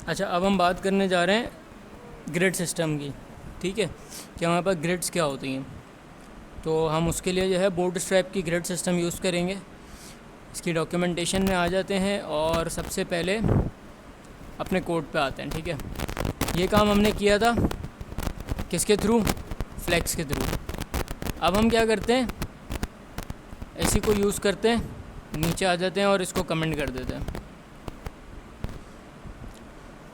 अच्छा, अब हम बात करने जा रहे हैं ग्रिड सिस्टम की। ठीक है, कि हमारे पास ग्रिड्स क्या होती हैं। तो हम उसके लिए जो है बूट स्ट्रैप की ग्रिड सिस्टम यूज़ करेंगे। इसकी डॉक्यूमेंटेशन में आ जाते हैं और सबसे पहले अपने कोड पे आते हैं। ठीक है, ये काम हमने किया था किसके थ्रू, फ्लेक्स के थ्रू। अब हम क्या करते हैं, इसी को यूज़ करते हैं, नीचे आ जाते हैं और इसको कमेंट कर देते हैं।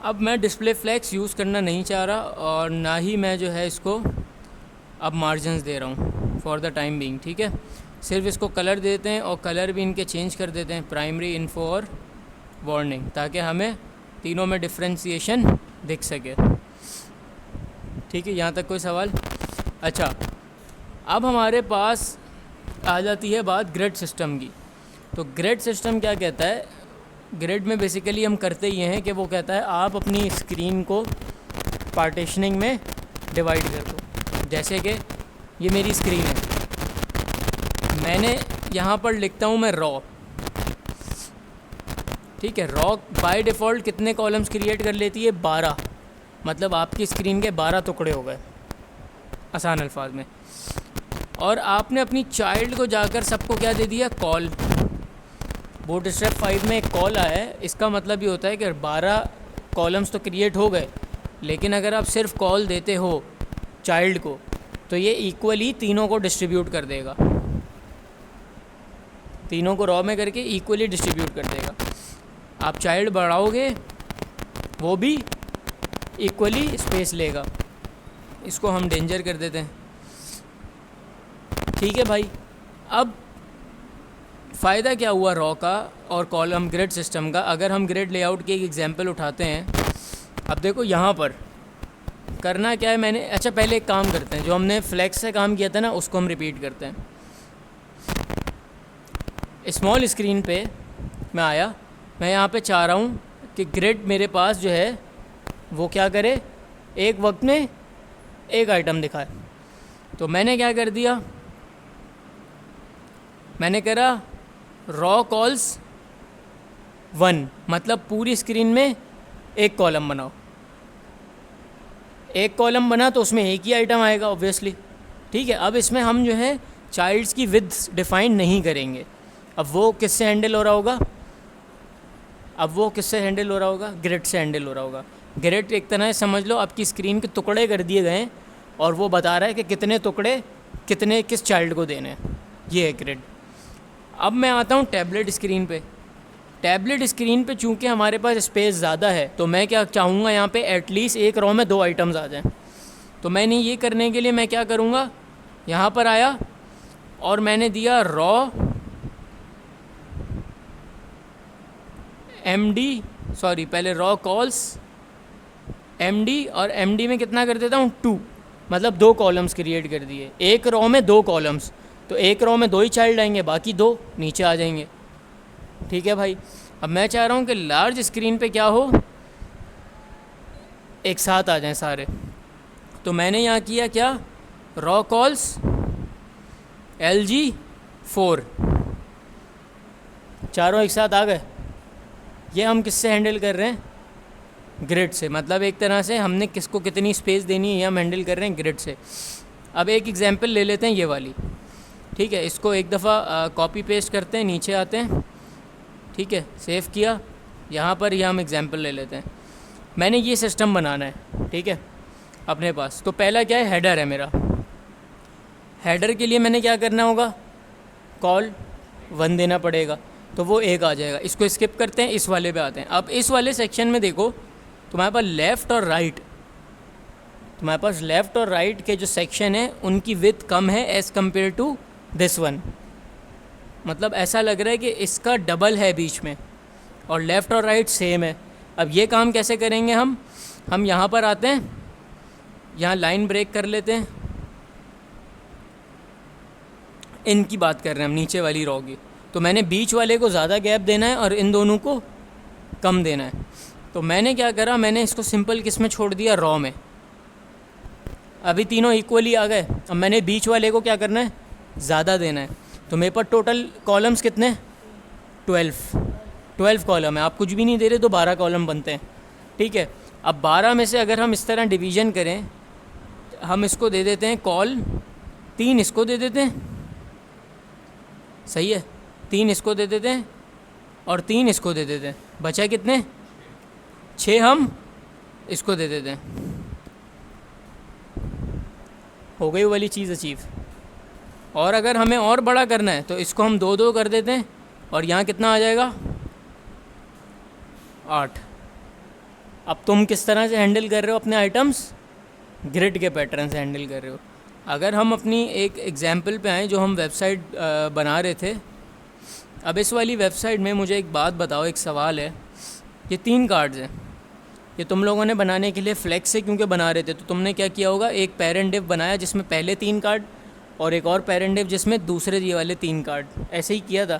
अब मैं डिस्प्ले फ्लेक्स यूज़ करना नहीं चाह रहा और ना ही मैं जो है इसको अब मार्जिन्स दे रहा हूँ फॉर द टाइम बीइंग। ठीक है, सिर्फ इसको कलर देते हैं और कलर भी इनके चेंज कर देते हैं, प्राइमरी, इन्फो और वार्निंग, ताकि हमें तीनों में डिफ्रेंसीशन दिख सके। ठीक है, यहाँ तक कोई सवाल? अच्छा, अब हमारे पास आ जाती है बात ग्रिड सिस्टम की। तो ग्रिड सिस्टम क्या कहता है, ग्रिड में बेसिकली हम करते ये हैं कि वो कहता है आप अपनी स्क्रीन को पार्टीशनिंग में डिवाइड कर दो। जैसे कि ये मेरी स्क्रीन है, मैंने यहाँ पर लिखता हूँ मैं रॉ। ठीक है, रॉ बाय डिफ़ॉल्ट कितने कॉलम्स क्रिएट कर लेती है, 12। मतलब आपकी स्क्रीन के 12 टुकड़े हो गए आसान अल्फाज में। और आपने अपनी चाइल्ड को जाकर सबको क्या दे दिया, कॉल। बूटस्ट्रैप 5 में एक कॉल आया है, इसका मतलब ये होता है कि 12 कॉलम्स तो क्रिएट हो गए, लेकिन अगर आप सिर्फ कॉल देते हो चाइल्ड को तो ये इक्वली तीनों को डिस्ट्रीब्यूट कर देगा, तीनों को रॉ में करके इक्वली डिस्ट्रीब्यूट कर देगा। आप चाइल्ड बढ़ाओगे वो भी इक्वली स्पेस लेगा। इसको हम डेंजर कर देते हैं। ठीक है भाई, अब फ़ायदा क्या हुआ रॉ का और कॉलम ग्रिड सिस्टम का। अगर हम ग्रिड लेआउट की एक एग्जांपल उठाते हैं, अब देखो यहाँ पर करना क्या है मैंने। अच्छा, पहले एक काम करते हैं, जो हमने फ्लेक्स से काम किया था ना उसको हम रिपीट करते हैं। स्मॉल स्क्रीन पे मैं आया, मैं यहाँ पे चाह रहा हूँ कि ग्रिड मेरे पास जो है वो क्या करे, एक वक्त में एक आइटम दिखाए। तो मैंने क्या कर दिया, मैंने करा रॉ कॉल्स 1, मतलब पूरी स्क्रीन में एक कॉलम बनाओ। एक कॉलम बना तो उसमें एक ही आइटम आएगा ऑब्वियसली। ठीक है, अब इसमें हम जो है चाइल्ड्स की विड्थ डिफ़ाइन नहीं करेंगे। अब वो किससे हैंडल हो रहा होगा, ग्रिड से हैंडल हो रहा होगा। ग्रिड एक तरह से समझ लो आपकी स्क्रीन के टुकड़े कर दिए गए हैं और वो बता रहा है कि कितने टुकड़े कितने किस चाइल्ड को देने हैं। ये है ग्रिड। अब मैं आता हूँ टैबलेट स्क्रीन पे। टैबलेट स्क्रीन पे चूँकि हमारे पास स्पेस ज़्यादा है, तो मैं क्या चाहूँगा, यहाँ पे एटलीस्ट एक रॉ में 2 आइटम्स आ जाएं। तो मैंने ये करने के लिए मैं क्या करूँगा, यहाँ पर आया और मैंने दिया रॉ पहले रॉ कॉल्स MD, और MD में कितना कर देता हूँ 2, मतलब 2 कॉलम्स क्रिएट कर दिए। एक रॉ में 2 कॉलम्स, तो एक रॉ में 2 ही चाइल्ड आएंगे, बाकी 2 नीचे आ जाएंगे। ठीक है भाई, अब मैं चाह रहा हूँ कि लार्ज स्क्रीन पे क्या हो, एक साथ आ जाएं सारे। तो मैंने यहाँ किया क्या, रॉ कॉल्स LG4, चारों एक साथ आ गए। ये हम किससे हैंडल कर रहे हैं, ग्रिड से। मतलब एक तरह से हमने किसको कितनी स्पेस देनी है ये हम हैंडल कर रहे हैं ग्रिड से। अब एक एग्जांपल ले लेते हैं ये वाली। ठीक है, इसको एक दफ़ा कॉपी पेस्ट करते हैं, नीचे आते हैं। ठीक है, सेव किया, यहाँ पर ये हम एग्जांपल ले लेते हैं। मैंने ये सिस्टम बनाना है, ठीक है, अपने पास। तो पहला क्या है, हेडर है मेरा। हेडर के लिए मैंने क्या करना होगा, कॉल 1 देना पड़ेगा, तो वो एक आ जाएगा। इसको स्किप करते हैं, इस वाले पे आते हैं। अब इस वाले सेक्शन में देखो, तुम्हारे पास लेफ़्ट और राइट के जो सेक्शन है उनकी विड्थ कम है as compare to this one. मतलब ऐसा लग रहा है कि इसका डबल है बीच में, और लेफ़्ट और राइट सेम है। अब ये काम कैसे करेंगे हम यहाँ पर आते हैं, यहाँ लाइन ब्रेक कर लेते हैं। इनकी बात कर रहे हैं हम, नीचे वाली रॉ की। तो मैंने बीच वाले को ज़्यादा गैप देना है और इन दोनों को कम देना है। तो मैंने क्या करा, मैंने इसको सिंपल किस में छोड़ दिया, रॉ में। अभी तीनों इक्वली आ गए। अब मैंने बीच वाले को क्या करना है, ज़्यादा देना है। तो मेरे पास टोटल कॉलम्स कितने, 12 कॉलम है। आप कुछ भी नहीं दे रहे तो 12 कॉलम बनते हैं। ठीक है। अब 12 में से अगर हम इस तरह डिवीज़न करें, हम इसको दे देते हैं कॉल, 3 इसको दे देते हैं, सही है, 3 इसको दे देते हैं और 3 इसको दे देते हैं, बचा कितने, 6 हम इसको दे देते हैं, हो गई वो वाली चीज़ अचीव। और अगर हमें और बड़ा करना है तो इसको हम 2 2 कर देते हैं और यहाँ कितना आ जाएगा, 8। अब तुम किस तरह से हैंडल कर रहे हो अपने आइटम्स, ग्रिड के पैटर्न से हैंडल कर रहे हो। अगर हम अपनी एक एग्जांपल पे आएँ, जो हम वेबसाइट बना रहे थे, अब इस वाली वेबसाइट में मुझे एक बात बताओ, एक सवाल है, ये 3 कार्ड्स हैं, ये तुम लोगों ने बनाने के लिए फ्लेक्स से क्योंकि बना रहे थे, तो तुमने क्या किया होगा, एक पेरेंट डिव बनाया जिसमें पहले 3 कार्ड और एक और पेरेंट डिव जिसमें दूसरे ये वाले 3 कार्ड, ऐसे ही किया था।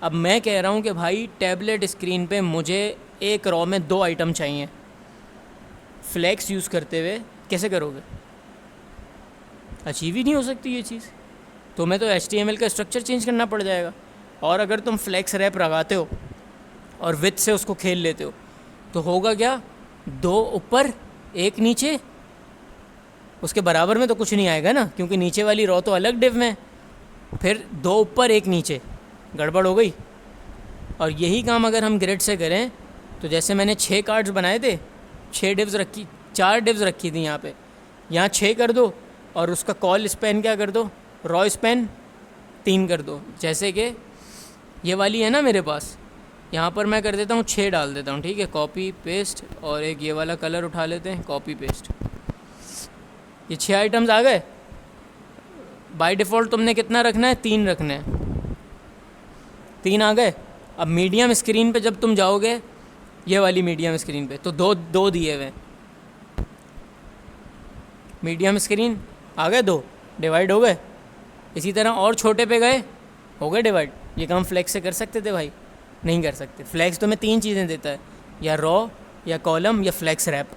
अब मैं कह रहा हूँ कि भाई टैबलेट स्क्रीन पे मुझे एक रॉ में 2 आइटम चाहिए, फ्लेक्स यूज़ करते हुए कैसे करोगे, अचीव ही नहीं हो सकती ये चीज़। तुम्हें तो HTML का स्ट्रक्चर चेंज करना पड़ जाएगा। और अगर तुम फ्लेक्स रैप लगाते हो और विथ से उसको खेल लेते हो तो होगा क्या, 2 ऊपर 1 नीचे, उसके बराबर में तो कुछ नहीं आएगा ना, क्योंकि नीचे वाली रॉ तो अलग डिव में, फिर 2 ऊपर 1 नीचे, गड़बड़ हो गई। और यही काम अगर हम ग्रिड से करें तो जैसे मैंने 6 कार्ड्स बनाए थे, 6 डिव्स रखी, 4 डिव्स रखी थी यहाँ पे, यहाँ 6 कर दो और उसका कॉल स्पैन क्या कर दो, रॉ स्पैन 3 कर दो। जैसे कि ये वाली है ना मेरे पास, यहाँ पर मैं कर देता हूँ 6 डाल देता हूँ, ठीक है, कॉपी पेस्ट, और एक ये वाला कलर उठा लेते हैं, कॉपी पेस्ट, ये 6 आइटम्स आ गए। बाय डिफ़ॉल्ट तुमने कितना रखना है, 3 रखना है, 3 आ गए। अब मीडियम स्क्रीन पे जब तुम जाओगे, ये वाली मीडियम स्क्रीन पे, तो 2 दिए हुए, मीडियम स्क्रीन आ गए, 2 डिवाइड हो गए। इसी तरह और छोटे पे गए, हो गए डिवाइड। ये काम फ्लेक्स से कर सकते थे भाई, नहीं कर सकते। फ्लेक्स तो मैं 3 चीज़ें देता है, या रॉ या कॉलम या फ्लेक्स रैप।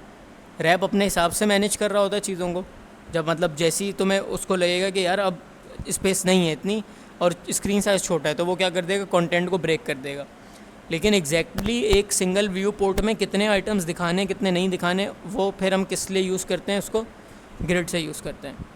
रैप अपने हिसाब से मैनेज कर रहा होता है चीज़ों को, जब मतलब जैसी तुम्हें उसको लगेगा कि यार अब स्पेस नहीं है इतनी और स्क्रीन साइज़ छोटा है, तो वो क्या कर देगा, कंटेंट को ब्रेक कर देगा। लेकिन एग्जैक्टली एक सिंगल व्यू पोर्ट में कितने आइटम्स दिखाने कितने नहीं दिखाने, वो फिर हम किस लिए यूज़ करते हैं, उसको ग्रिड से यूज़ करते हैं।